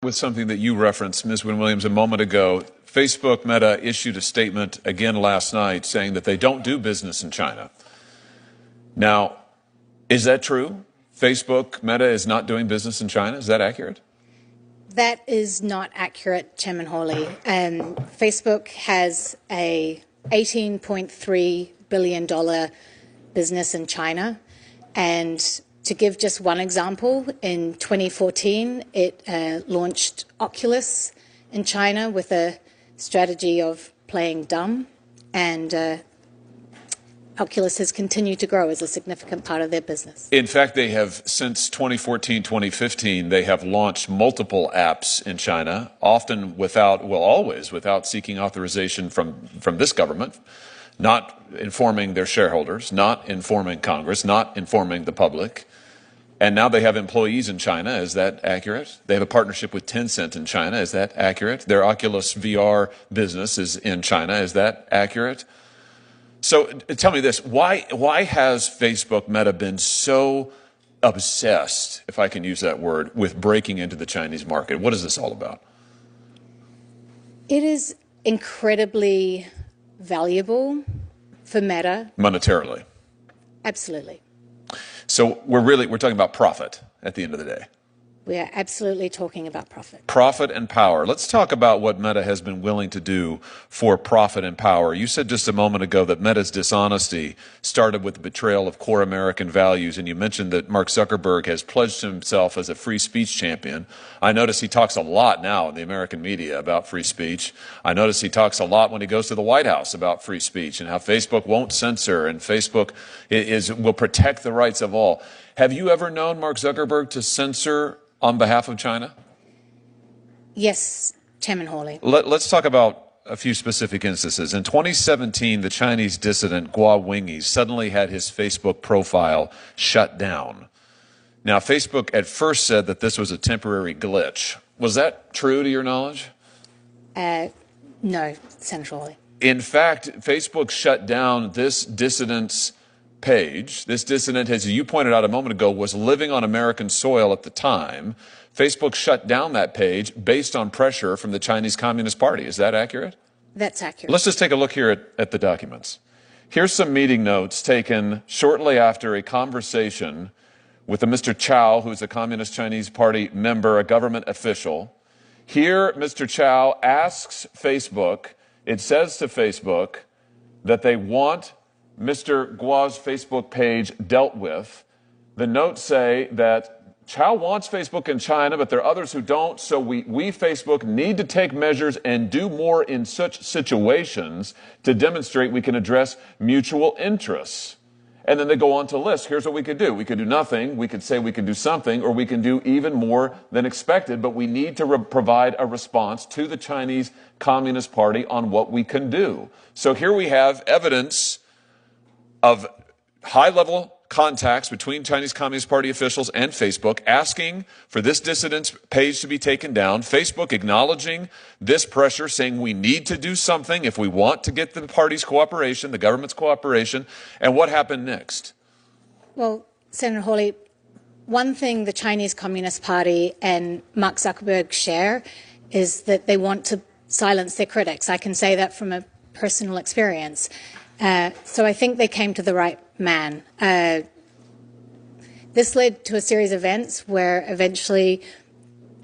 With something that you referenced, Ms. Wynne-Williams, a moment ago. Facebook Meta issued a statement again last night saying that they don't do business in China. Now, is that true? Facebook Meta is not doing business in China? Is that accurate? That is not accurate, Chairman Hawley. Facebook has a $18.3 billion business in China. And to give just one example, in 2014, it launched Oculus in China with a strategy of playing dumb. And Oculus has continued to grow as a significant part of their business. In fact, they have, since 2014, 2015, they have launched multiple apps in China, often without, well, always without seeking authorization from this government, not informing their shareholders, not informing Congress, not informing the public. And now they have employees in China. Is that accurate? They have a partnership with Tencent in China. Is that accurate? Their Oculus VR business is in China. Is that accurate? So tell me this, why has Facebook Meta been so obsessed, if I can use that word, with breaking into the Chinese market? What is this all about? It is incredibly valuable for Meta. Monetarily? Absolutely. So we're talking about profit at the end of the day. We are absolutely talking about profit. Profit and power. Let's talk about what Meta has been willing to do for profit and power. You said just a moment ago that Meta's dishonesty started with the betrayal of core American values, and you mentioned that Mark Zuckerberg has pledged himself as a free speech champion. I notice he talks a lot now in the American media about free speech. I notice he talks a lot when he goes to the White House about free speech and how Facebook won't censor and Facebook will protect the rights of all. Have you ever known Mark Zuckerberg to censor on behalf of China? Yes, Chairman Hawley. Let's talk about a few specific instances. In 2017, the Chinese dissident Guo Wengyi suddenly had his Facebook profile shut down. Now, Facebook at first said that this was a temporary glitch. Was that true to your knowledge? No, Senator Hawley. In fact, Facebook shut down this dissident's page. This dissident, as you pointed out a moment ago, was living on American soil at the time. Facebook shut down that page based on pressure from the Chinese Communist Party. Is that accurate? That's accurate. Let's just take a look here at the documents. Here's some meeting notes taken shortly after a conversation with a Mr. Chow, who's a Communist Chinese Party member, a government official. Here, Mr. Chow asks Facebook, it says to Facebook that they want Mr. Guo's Facebook page dealt with. The notes say that Chow wants Facebook in China, but there are others who don't, so we Facebook need to take measures and do more in such situations to demonstrate we can address mutual interests. And then they go on to list, here's what we could do. We could do nothing, we could say we can do something, or we can do even more than expected, but we need to provide a response to the Chinese Communist Party on what we can do. So here we have evidence of high-level contacts between Chinese Communist Party officials and Facebook asking for this dissident's page to be taken down, Facebook acknowledging this pressure, saying we need to do something if we want to get the party's cooperation, the government's cooperation. And what happened next? Well, Senator Hawley, one thing the Chinese Communist Party and Mark Zuckerberg share is that they want to silence their critics. I can say that from a personal experience. So I think they came to the right man. This led to a series of events where eventually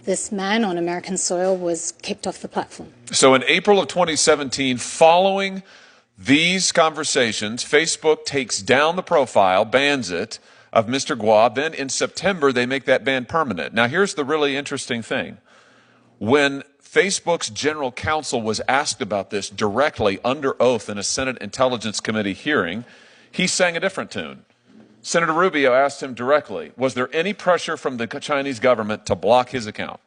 this man on American soil was kicked off the platform. So in April of 2017, following these conversations, Facebook takes down the profile, bans it, of Mr. Guo. Then in September, they make that ban permanent. Now, here's the really interesting thing. When Facebook's general counsel was asked about this directly under oath in a Senate Intelligence Committee hearing, he sang a different tune. Senator Rubio asked him directly, was there any pressure from the Chinese government to block his account?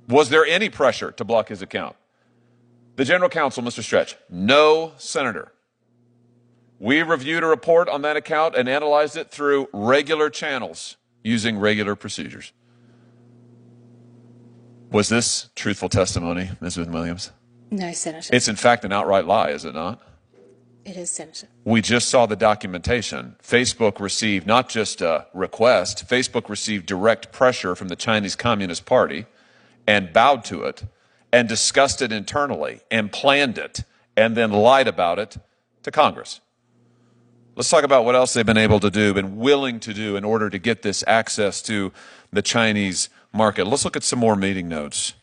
Was there any pressure to block his account? The general counsel, Mr. Stretch, no, Senator. We reviewed a report on that account and analyzed it through regular channels using regular procedures. Was this truthful testimony, Ms. Wynne-Williams? No, Senator. It's in fact an outright lie, is it not? It is, Senator. We just saw the documentation. Facebook received not just a request, Facebook received direct pressure from the Chinese Communist Party and bowed to it and discussed it internally and planned it and then lied about it to Congress. Let's talk about what else they've been able to do, been willing to do in order to get this access to the Chinese market. Let's look at some more meeting notes.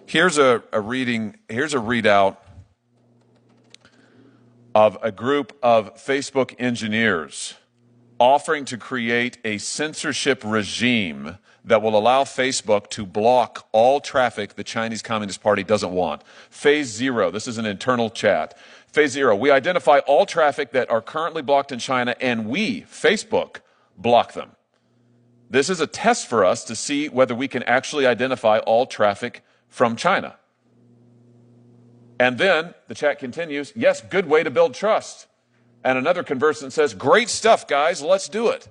Here's a readout of a group of Facebook engineers offering to create a censorship regime that will allow Facebook to block all traffic the Chinese Communist Party doesn't want. Phase 0, this is an internal chat. Phase 0, we identify all traffic that are currently blocked in China, and we, Facebook, block them. This is a test for us to see whether we can actually identify all traffic from China. And then the chat continues, yes, good way to build trust. And another conversant says, great stuff, guys, let's do it.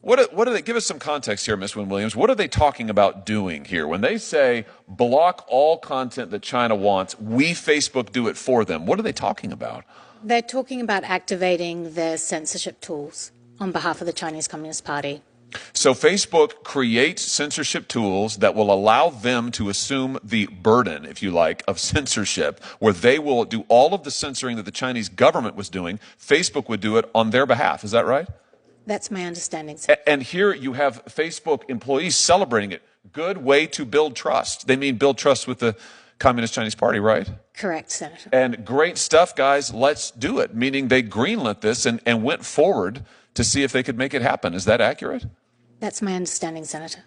What do they, give us some context here, Ms. Wynne Williams. What are they talking about doing here? When they say block all content that China wants, we, Facebook, do it for them. What are they talking about? They're talking about activating their censorship tools on behalf of the Chinese Communist Party. So Facebook creates censorship tools that will allow them to assume the burden, if you like, of censorship, where they will do all of the censoring that the Chinese government was doing. Facebook would do it on their behalf. Is that right? That's my understanding, sir. And here you have Facebook employees celebrating it. Good way to build trust. They mean build trust with the Communist Chinese Party, right? Correct, Senator. And great stuff, guys. Let's do it. Meaning they greenlit this and went forward to see if they could make it happen. Is that accurate? That's my understanding, Senator.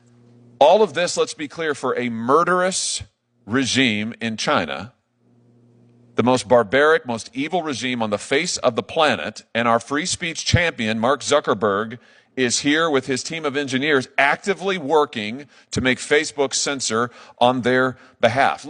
All of this, let's be clear, for a murderous regime in China, the most barbaric, most evil regime on the face of the planet, and our free speech champion, Mark Zuckerberg, is here with his team of engineers actively working to make Facebook censor on their behalf.